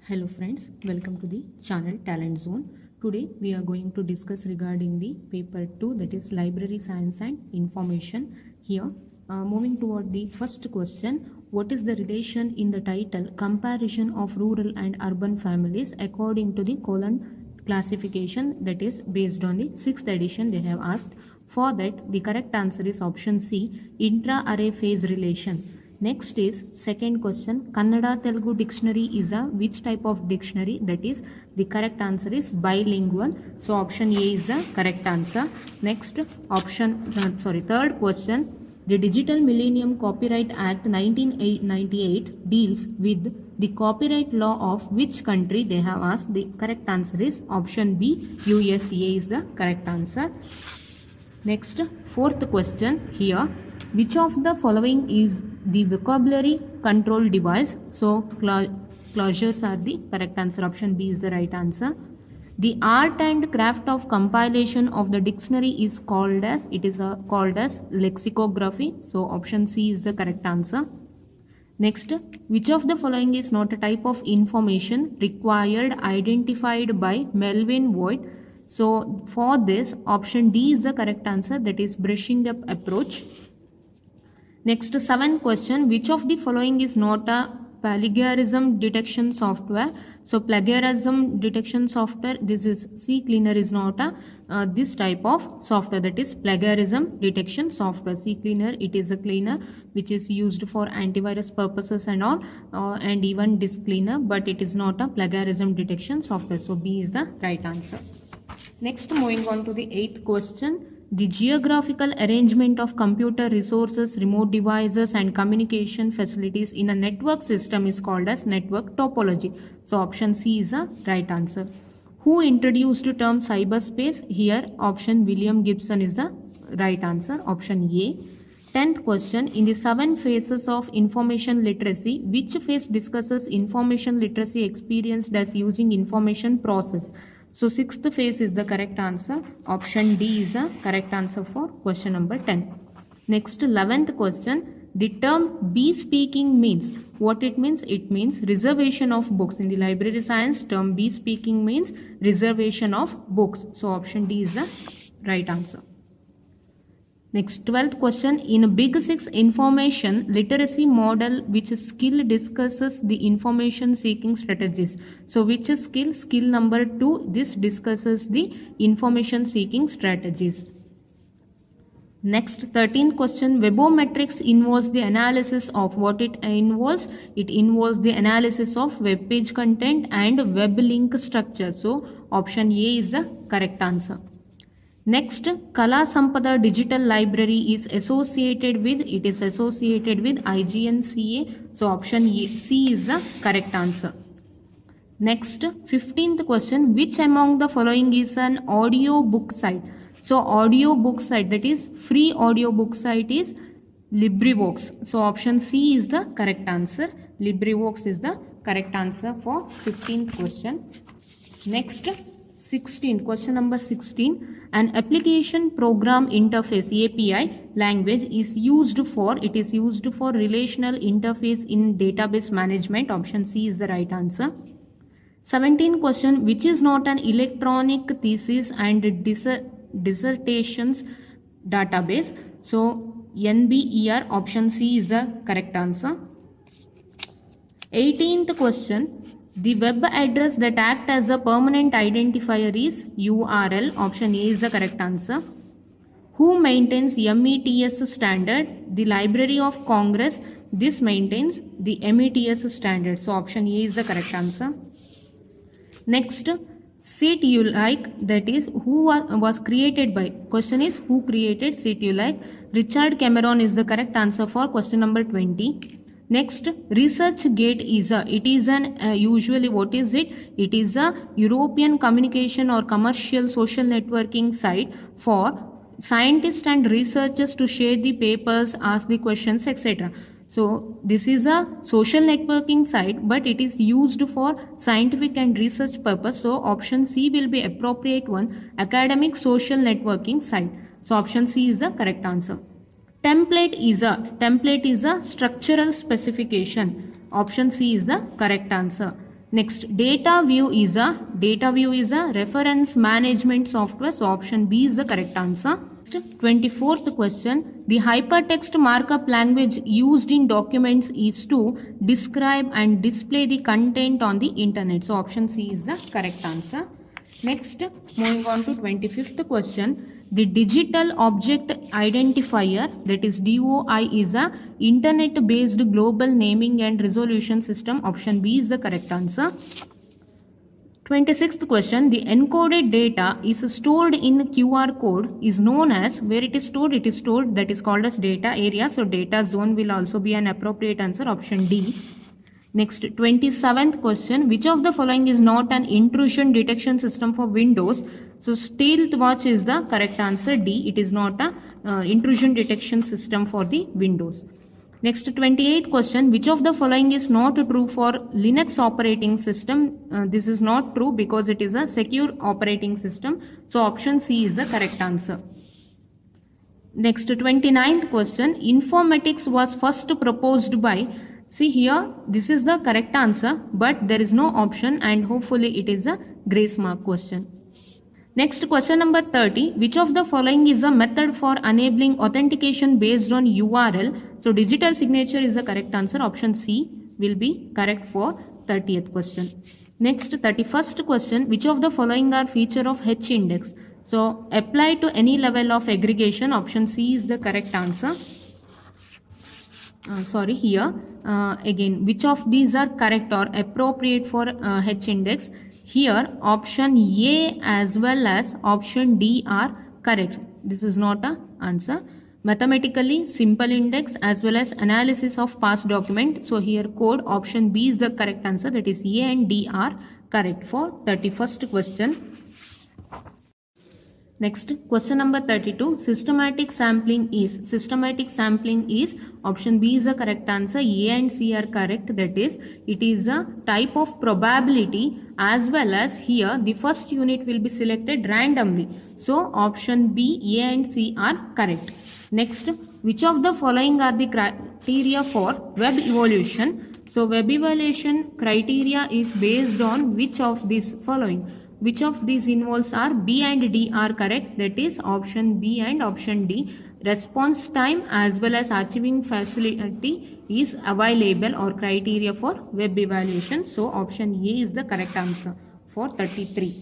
Hello friends, welcome to the channel Talent Zone. Today we are going to discuss regarding the paper 2, that is Library Science and Information. Here, moving toward the first question, what is the relation in the title Comparison of Rural and Urban Families according to the Colon classification, that is based on the 6th edition they have asked. For that, the correct answer is option C, intra-array phase relation. Next is second question, Kannada Telugu dictionary is a which type of dictionary? That is, the correct answer is bilingual. So option A is the correct answer. Next third question, the Digital Millennium Copyright Act 1998 deals with the copyright law of which country? They have asked. The correct answer is option B, USA is the correct answer. Next, fourth question here, which of the following is the vocabulary control device? So closures are the correct answer. Option B is the right answer. The art and craft of compilation of the dictionary is called as, called as lexicography. So option C is the correct answer. Next, which of the following is not a type of information required identified by Melvin Voigt? So for this, option D is the correct answer, that is brushing up approach. Next, seventh question, which of the following is not a plagiarism detection software? So plagiarism detection software, this is CCleaner is not a this type of software, that is plagiarism detection software. CCleaner, it is a cleaner which is used for antivirus purposes and all, and even disk cleaner, but it is not a plagiarism detection software. So B is the right answer. Next, moving on to the eighth question, the geographical arrangement of computer resources, remote devices and communication facilities in a network system is called as network topology. So option C is the right answer. Who introduced the term cyberspace? Here option William Gibson is the right answer, option A. 10th question, in the 7 phases of information literacy, which phase discusses information literacy experienced as using information process? So 6th phase is the correct answer. Option D is the correct answer for question number 10. Next, 11th question, the term bespeaking means. What it means? It means reservation of books. In the library science, term bespeaking means reservation of books. So option D is the right answer. Next, 12th question, in a Big 6 information literacy model, which skill discusses the information seeking strategies? So which skill? Skill number 2, this discusses the information seeking strategies. Next, 13th question, webometrics involves the analysis of what it involves? It involves the analysis of web page content and web link structure. So option A is the correct answer. Next, Kala Sampada Digital Library is associated with, it is associated with IGNCA. So option C is the correct answer. Next, 15th question, which among the following is an audio book site? So audio book site, that is free audio book site, is LibriVox. So option C is the correct answer. LibriVox is the correct answer for 15th question. Next, 16, question number 16, an application program interface API language is used for, it is used for relational interface in database management. Option C is the right answer. 17 question, which is not an electronic thesis and dissertations database? So NBER, option C is the correct answer. 18th question, the web address that acts as a permanent identifier is URL. Option A is the correct answer. Who maintains METS standard? The Library of Congress. This maintains the METS standard. So option A is the correct answer. Next, Seat You Like, that is who was created by. Question is who created Seat You Like? Richard Cameron is the correct answer for question number 20. Next, ResearchGate is usually what is it? It is a European communication or commercial social networking site for scientists and researchers to share the papers, ask the questions, etc. So this is a social networking site, but it is used for scientific and research purpose. So option C will be appropriate one, academic social networking site. So option C is the correct answer. Template is a structural specification. Option C is the correct answer. Next, data view is a reference management software. So option B is the correct answer. 24th question. The hypertext markup language used in documents is to describe and display the content on the internet. So option C is the correct answer. Next, moving on to 25th question. The digital object identifier, that is DOI, is a internet based global naming and resolution system. Option B is the correct answer. 26th question. The encoded data is stored in QR code is known as, where it is stored, that is called as data area. So data zone will also be an appropriate answer. Option D. Next, 27th question. Which of the following is not an intrusion detection system for Windows? So Stealth Watch is the correct answer. D. It is not a intrusion detection system for the Windows. Next, 28th question. Which of the following is not true for Linux operating system? This is not true because it is a secure operating system. So option C is the correct answer. Next, 29th question. Informatics was first proposed by. See here, this is the correct answer, but there is no option, and hopefully it is a grace mark question. Next, question number 30. Which of the following is a method for enabling authentication based on URL? So digital signature is the correct answer. Option C will be correct for 30th question. Next, 31st question. Which of the following are feature of H index? So apply to any level of aggregation. Option C is the correct answer. Again, which of these are correct or appropriate for H index? Here, option A as well as option D are correct. This is not an answer. Mathematically simple index as well as analysis of past document. So here code option B is the correct answer. That is A and D are correct for 31st question. Next, question number 32. Systematic sampling is option B is the correct answer. A and C are correct. That is, it is a type of probability, as well as here the first unit will be selected randomly. So option B, A and C are correct. Next, which of the following are the criteria for web evaluation? So web evaluation criteria is based on which of these following? Which of these involves are B and D are correct. That is option B and option D. Response time as well as achieving facility is available or criteria for web evaluation. So option A is the correct answer for 33.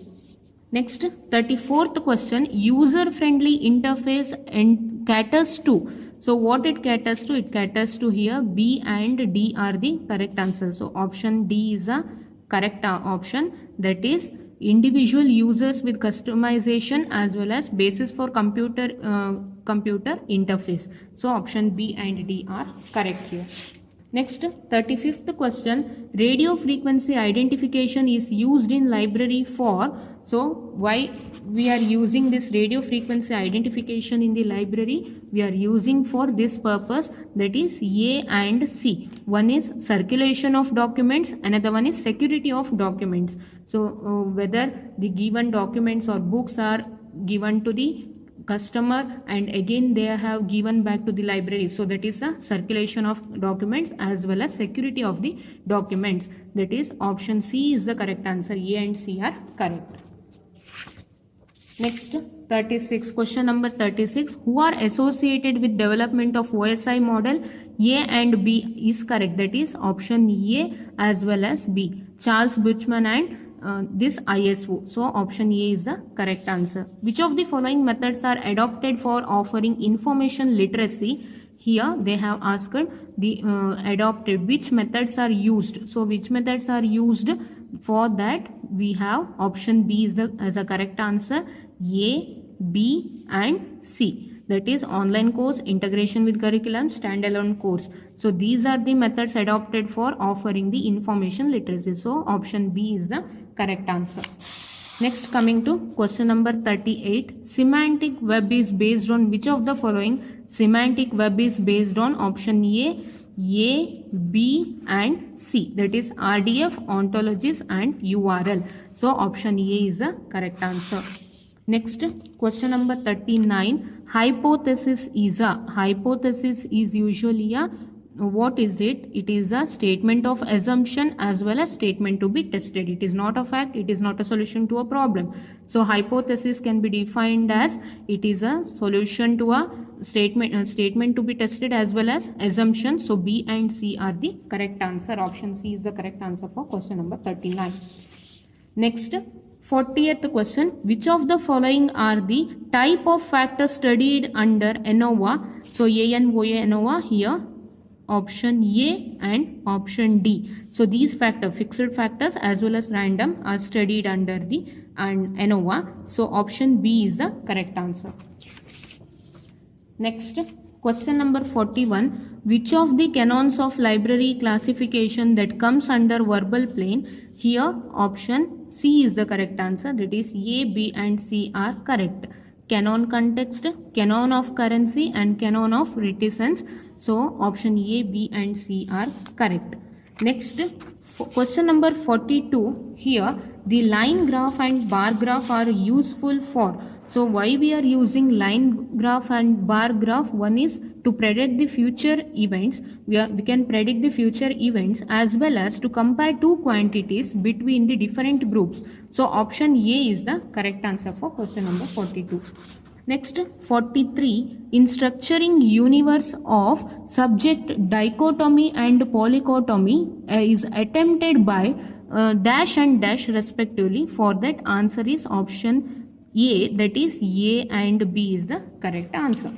Next, 34th question. User friendly interface and caters to. So what it caters to? It caters to here B and D are the correct answer. So option D is a correct option. That is individual users with customization as well as basis for computer interface. So option B and D are correct here. Next, 35th question. Radio frequency identification is used in library for. So why we are using this radio frequency identification in the library? We are using for this purpose, that is A and C. One is circulation of documents, another one is security of documents. So whether the given documents or books are given to the customer and again they have given back to the library. So that is the circulation of documents as well as security of the documents. That is option C is the correct answer. A and C are correct. Next, 36. Question number 36. Who are associated with development of OSI model? A and B is correct. That is option A as well as B. Charles Buchman and this ISO. So option A is the correct answer. Which of the following methods are adopted for offering information literacy? Here they have asked the adopted. Which methods are used? So which methods are used? For that we have option B is as a correct answer. A, B and C. That is online course, integration with curriculum, standalone course. So these are the methods adopted for offering the information literacy. So option B is the correct answer. Next, coming to question number 38. Semantic web is based on which of the following? Semantic web is based on option A, B and C. That is RDF, ontologies and URL. So option A is the correct answer. Next, question number 39. Hypothesis is usually a what is it? It is a statement of assumption as well as statement to be tested. It is not a fact, it is not a solution to a problem. So hypothesis can be defined as it is a solution to a statement to be tested as well as assumption. So B and C are the correct answer. Option C is the correct answer for question number 39. Next, 40th question. Which of the following are the type of factors studied under ANOVA? So ANOVA here. Option A and option D. So these factors, fixed factors as well as random, are studied under the ANOVA. So option B is the correct answer. Next, question number 41. Which of the canons of library classification that comes under verbal plane? Here option C is the correct answer. That is A, B and C are correct. Canon context, canon of currency and canon of reticence. So option A, B and C are correct. Next, question number 42. Here the line graph and bar graph are useful for. So why we are using line graph and bar graph? One is to predict the future events. We can predict the future events as well as to compare two quantities between the different groups. So option A is the correct answer for question number 42. Next, 43. In structuring universe of subject dichotomy and polychotomy is attempted by dash and dash respectively. For that, answer is option A, that is A and B is the correct answer.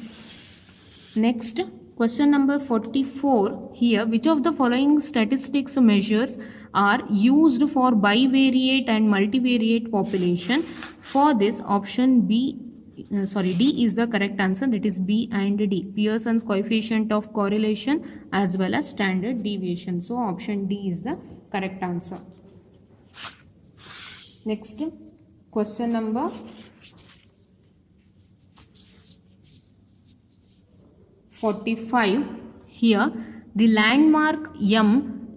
Next, question number 44. Here, which of the following statistics measures are used for bivariate and multivariate population? For this, option D is the correct answer. That is B and D. Pearson's coefficient of correlation as well as standard deviation. So option D is the correct answer. Next, question number 45. Here the landmark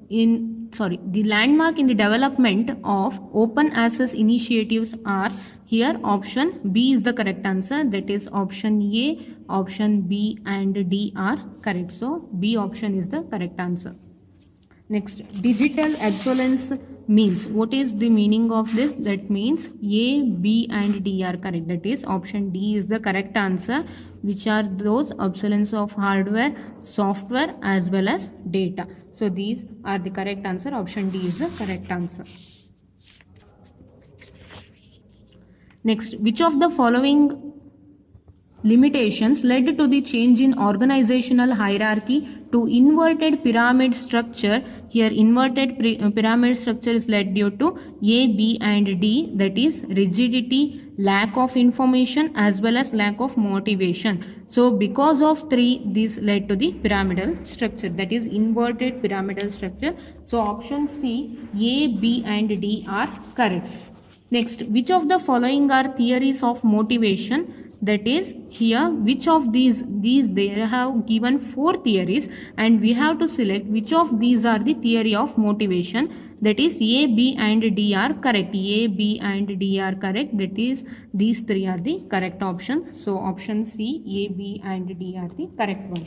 in the development of open access initiatives are. Here option B is the correct answer. That is option A, option B and D are correct. So B option is the correct answer. Next, digital obsolescence means. What is the meaning of this? That means A, B and D are correct. That is option D is the correct answer. Which are those? Obsolescence of hardware, software as well as data. So these are the correct answer. Option D is the correct answer. Next, which of the following limitations led to the change in organizational hierarchy to inverted pyramid structure? Here inverted pyramid structure is led due to A, B and D, that is rigidity, lack of information as well as lack of motivation. So because of three, this led to the pyramidal structure, that is inverted pyramidal structure. So option C, A, B and D are correct. Next, which of the following are theories of motivation? That is here, which of these they have given 4 theories and we have to select which of these are the theory of motivation. That is A, B and D are correct. A, B and D are correct. That is these 3 are the correct options. So option C, A, B and D are the correct one.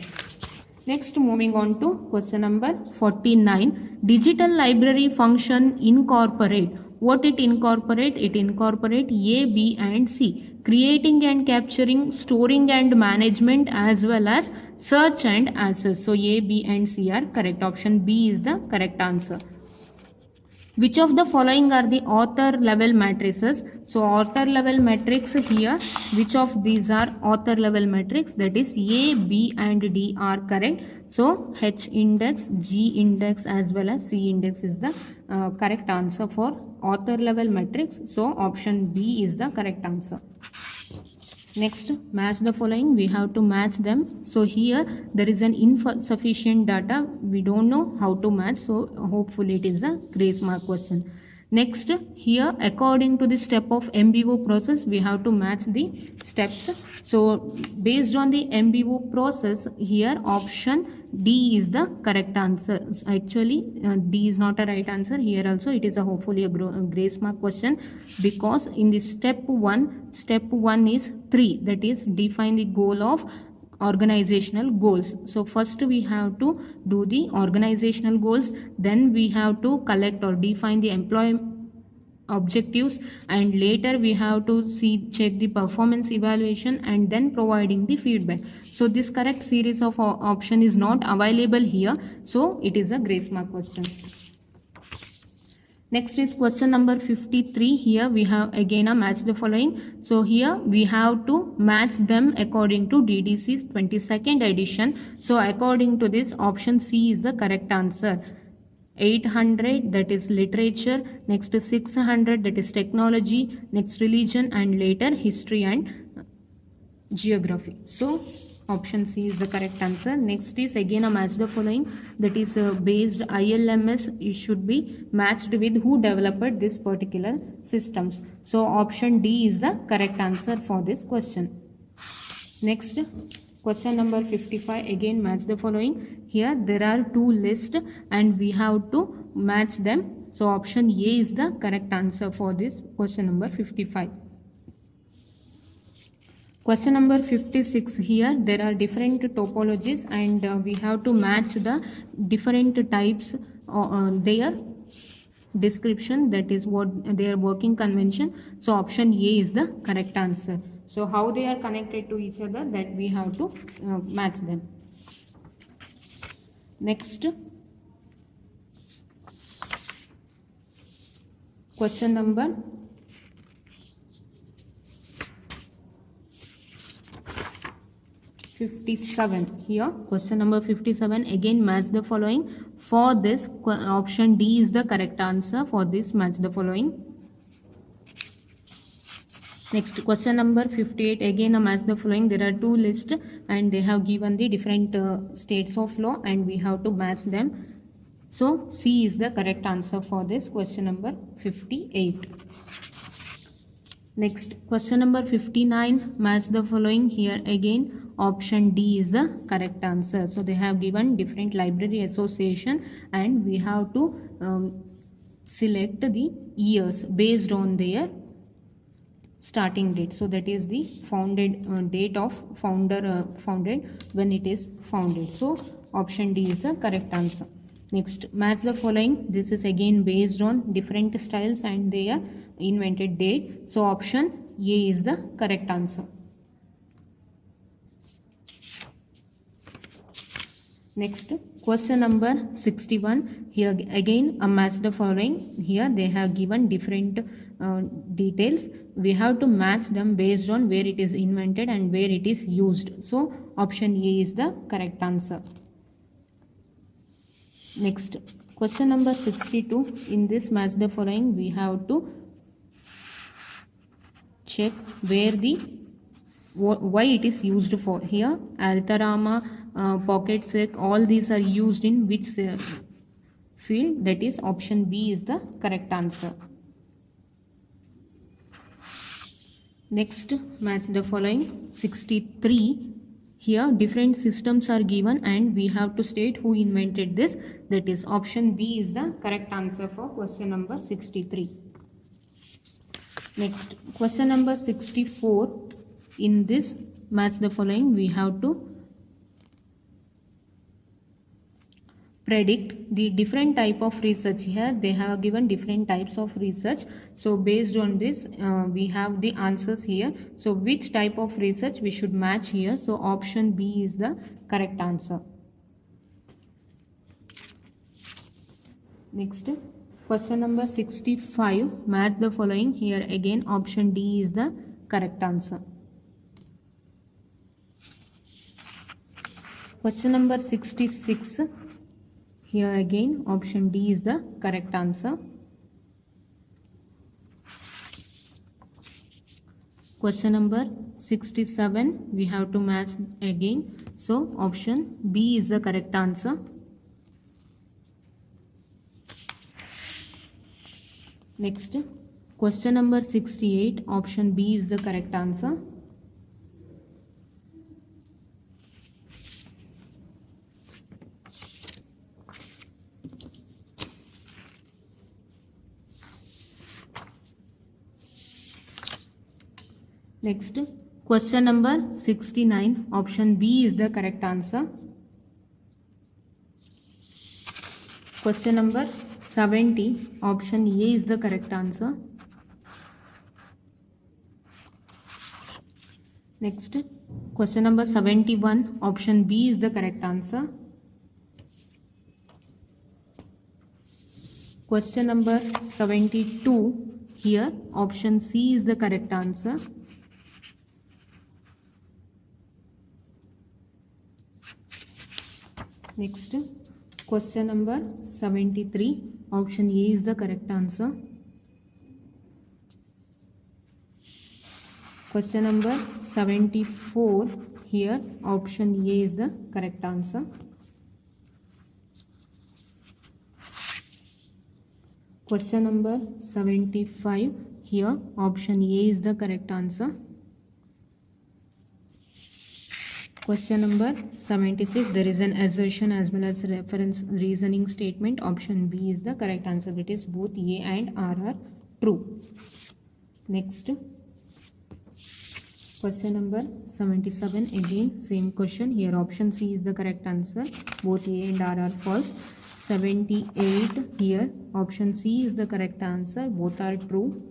Next, moving on to question number 49. Digital library function incorporate. What it incorporate? It incorporate A, B and C. Creating and capturing, storing and management as well as search and access. So A, B and C are correct. Option B is the correct answer. Which of the following are the author level matrices? So author level matrix here, which of these are author level matrix? That is A, B and D are correct. So H index, G index as well as C index is the correct answer for author level matrix. So option B is the correct answer. Next, match the following. We have to match them. So here there is an insufficient data. We don't know how to match. So hopefully it is a grace mark question. Next, here according to the step of MBO process, we have to match the steps. So based on the MBO process, here option D is the correct answer. Actually, D is not a right answer. Here also it is hopefully a grace mark question, because in the step 1 is 3, that is define the goal of organizational goals. So first we have to do the organizational goals, then we have to collect or define the employee objectives, and later we have to check the performance evaluation and then providing the feedback. So this correct series of option is not available here, so it is a grace mark question. Next is question number 53. Here we have again a match the following. So here we have to match them according to DDC's 22nd edition. So according to this, option C is the correct answer. 800, that is literature, next 600, that is technology, next religion, and later history and geography. So option C is the correct answer. Next is again a match the following, that is based ILMS. It should be matched with who developed this particular systems. So option D is the correct answer for this question. Next, question number 55, again match the following. Here there are two lists and we have to match them. So option A is the correct answer for this question number 55. Question number 56, here there are different topologies and we have to match the different types, their description, that is what their working convention. So option A is the correct answer. So how they are connected to each other, that we have to match them. Next, question number 57. Here question number 57, again match the following. For this, option D is the correct answer for this match the following. Next, question number 58, again a match the following. There are two lists and they have given the different states of law and we have to match them. So C is the correct answer for this question number 58. Next, question number 59, match the following. Here again option D is the correct answer. So they have given different library association and we have to select the years based on their starting date. So that is the founded date of founded, when it is founded. So option D is the correct answer. Next, match the following. This is again based on different styles and their invented date. So option A is the correct answer. Next, question number 61. Here again a match the following. Here they have given different details. We have to match them based on where it is invented and where it is used. So option A is the correct answer. Next, question number 62. In this match the following, we have to check where the why it is used for. Here Altarama, pocket sec, all these are used in which field, that is option B is the correct answer. Next, match the following. 63. Here different systems are given and we have to state who invented this, that is option B is the correct answer for question number 63. Next, question number 64. In this match the following, we have to predict the different type of research. Here they have given different types of research. So based on this we have the answers here. So which type of research we should match here? So option B is the correct answer. Next, question number 65, match the following. Here again option D is the correct answer. Question number 66. Here again option D is the correct answer. Question number 67, we have to match again. So option B is the correct answer. Next, question number 68, option B is the correct answer. Next, Question number 69, option B is the correct answer. Question number 70, option A is the correct answer. Next, question number 71, option B is the correct answer. Question number 72, here option C is the correct answer. Next, question number 73, option A is the correct answer. Question number 74, here option A is the correct answer. Question number 75, here option A is the correct answer. Question number 76, there is an assertion as well as reference reasoning statement. Option B is the correct answer. That is both A and R are true. Next, question number 77, again same question. Here option C is the correct answer. Both A and R are false. 78, here option C is the correct answer. Both are true.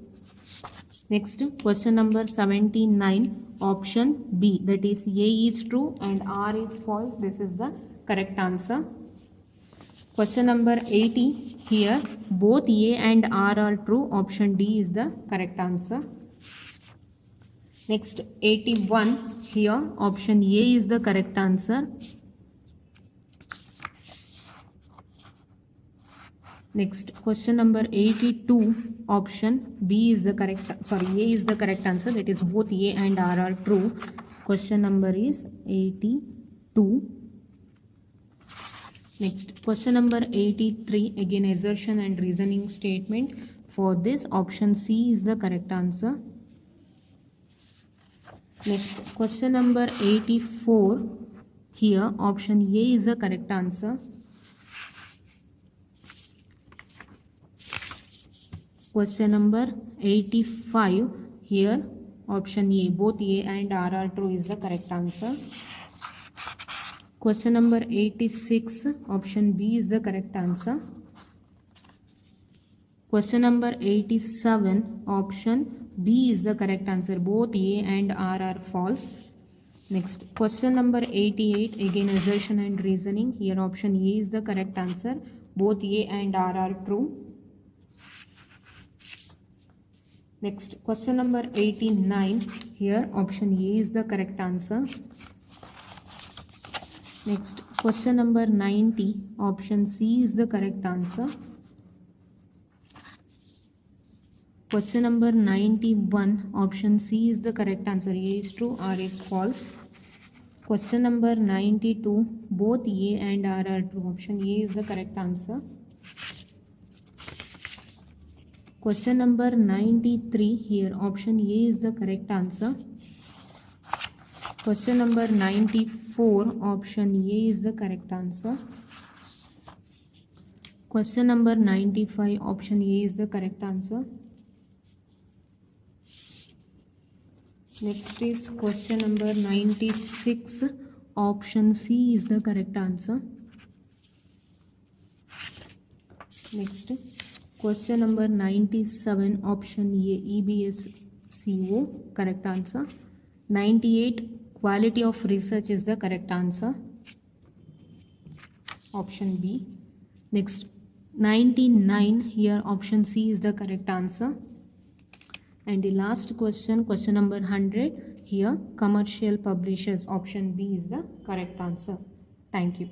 Next, question number 79, option B, that is A is true and R is false. This is the correct answer. Question number 80, here both A and R are true. Option D is the correct answer. Next, 81, here option A is the correct answer. Next, question number 82, option B is the correct, A is the correct answer. That is both A and R are true. Question number is 82. Next, question number 83, again assertion and reasoning statement. For this, option C is the correct answer. Next, question number 84, here option A is the correct answer. Question number 85, here option A, both A and R are true is the correct answer. Question number 86, option B is the correct answer. Question number 87, option B is the correct answer. Both A and R are false. Next, question number 88, again assertion and reasoning. Here option A is the correct answer. Both A and R are true. Next, question number 89, here option A is the correct answer. Next, question number 90, option C is the correct answer. Question number 91, option C is the correct answer. A is true, R is false. Question number 92, both A and R are true. Option A is the correct answer. Question number 93, here option A is the correct answer. Question number 94, option A is the correct answer. Question number 95, option A is the correct answer. Next is question number 96, option C is the correct answer. Next, question number 97, option A, EBSCO, correct answer. 98, quality of research is the correct answer. Option B. Next, 99, here option C is the correct answer. And the last question, question number 100, here commercial publishers, option B is the correct answer. Thank you.